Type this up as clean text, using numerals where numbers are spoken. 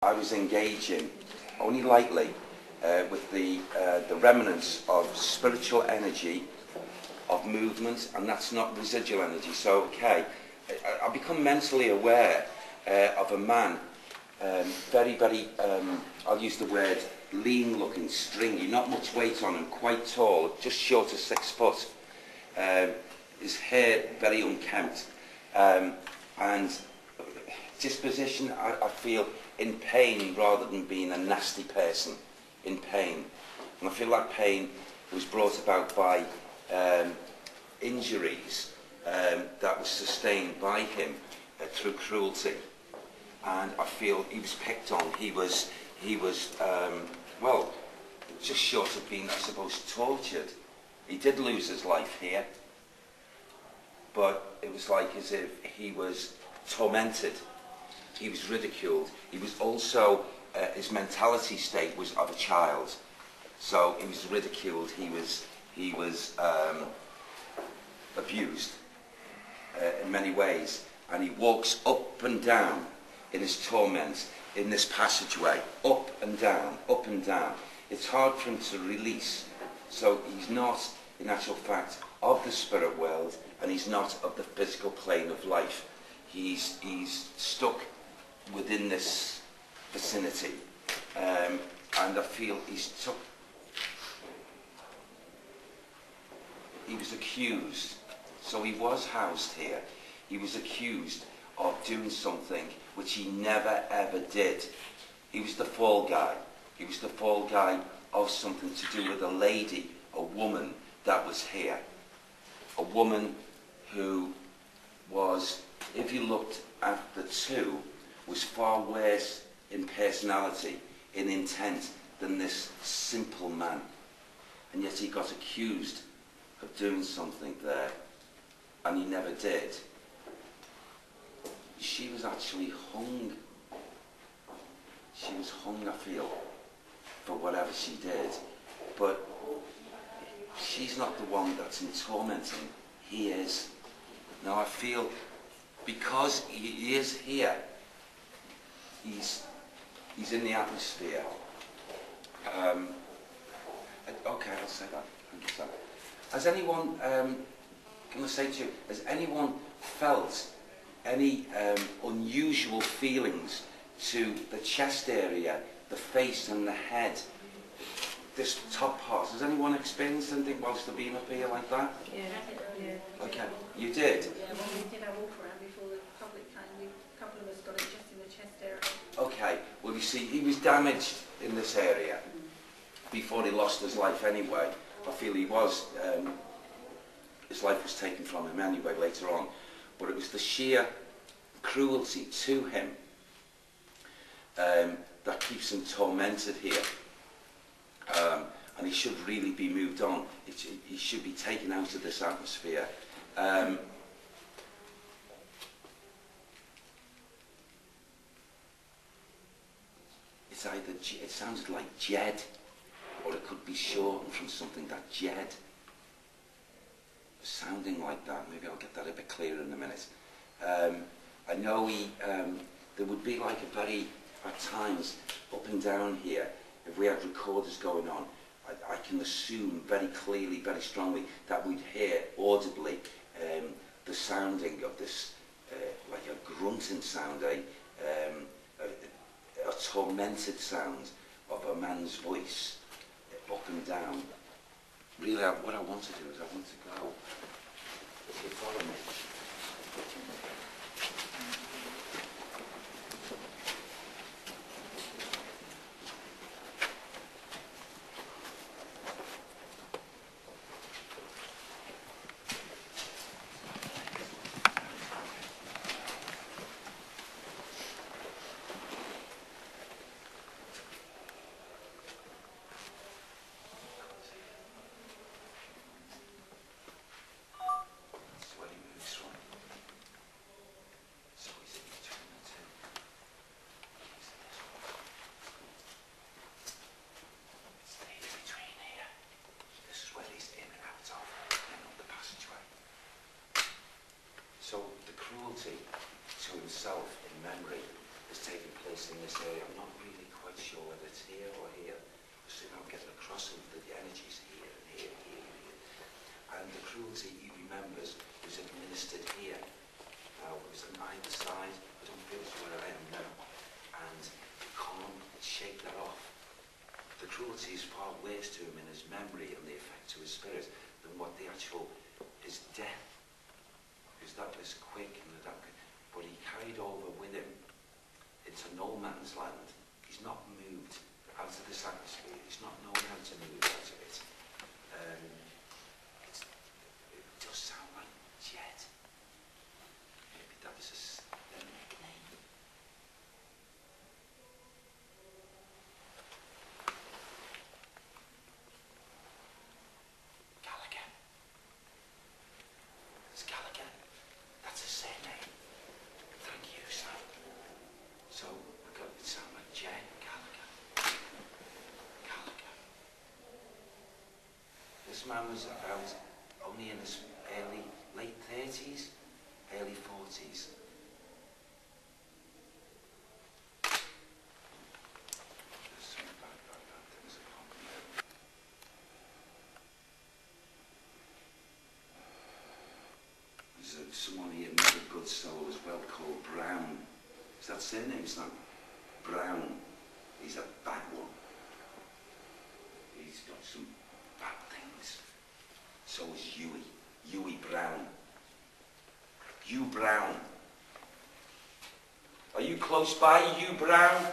I was engaging only lightly with the remnants of spiritual energy, of movement, and that's not residual energy. So, okay, I become mentally aware of a man, very, I'll use the word lean looking, stringy, not much weight on him, quite tall, just short of 6 foot. His hair very unkempt, and disposition, I feel, in pain rather than being a nasty person, in pain. And I feel that pain was brought about by injuries that was sustained by him through cruelty. And I feel he was picked on. He was well, just short of being, I suppose, tortured. He did lose his life here, but it was like as if he was tormented. He was ridiculed. He was also, his mentality state was of a child. So he was ridiculed. He was abused in many ways. And he walks up and down in his torment, in this passageway, up and down, up and down. It's hard for him to release. So he's not, in actual fact, of the spirit world, and he's not of the physical plane of life. He's stuck within this vicinity, and I feel he was accused. So he was housed here. He was accused of doing something which he never ever did. He was the fall guy. He was the fall guy of something to do with a lady, a woman that was here. A woman who was, if you looked at the two, was far worse in personality, in intent, than this simple man. And yet he got accused of doing something there, and he never did. She was actually hung. She was hung, I feel, for whatever she did. But she's not the one that's in tormenting. He is. Now I feel, because he is here, he's in the atmosphere. Okay, I'll say that. Thank you, sir. Has anyone, can I say to you, has anyone felt any unusual feelings to the chest area, the face and the head, this top part? Has anyone experienced anything whilst they've been up here like that? Yeah. Okay, you did? Yeah, well, we did our walk around before the public came. A couple of us got it just in the chest area. Okay, well you see, he was damaged in this area before he lost his life anyway. I feel he was, his life was taken from him anyway later on. But it was the sheer cruelty to him that keeps him tormented here. And he should really be moved on. He should be taken out of this atmosphere. It's either, it sounds like Jed, or it could be shortened from something that Jed. Sounding like that. Maybe I'll get that a bit clearer in a minute. I know there would be like a very, at times, up and down here, if we had recorders going on, I can assume very clearly, very strongly, that we'd hear audibly the sounding of this, like a grunting sound, a tormented sound of a man's voice, up and down. Really, what I want to do is I want to go. If you follow me. So the cruelty to himself in memory has taken place in this area. I'm not because of the energies here and here and here and here. And the cruelty he remembers was administered here. Now, it was on either side. I don't feel it's where I am now. And you can't shake that off. The cruelty is far worse to him in his memory and the effect to his spirit than what the actual, his death. Because that was quick and that, but he carried over with him into no man's land. He's not moved out of this atmosphere. He's not known how to move out of it. It does sound like Jed. Maybe that was a nickname. Gallagher. It's Gallagher. That's a surname. Thank you, Sam. So, it sounds like Jed Gallagher. Gallagher. This man was about only in his late 30s, early 40s. There's some bad things that happen there. There's someone here, another good soul as well, called Brown. Is that surname, Sam? Brown. He's a bad one. He's got some bad things. So is Hughie Brown. Hugh Brown. Are you close by, Hugh Brown?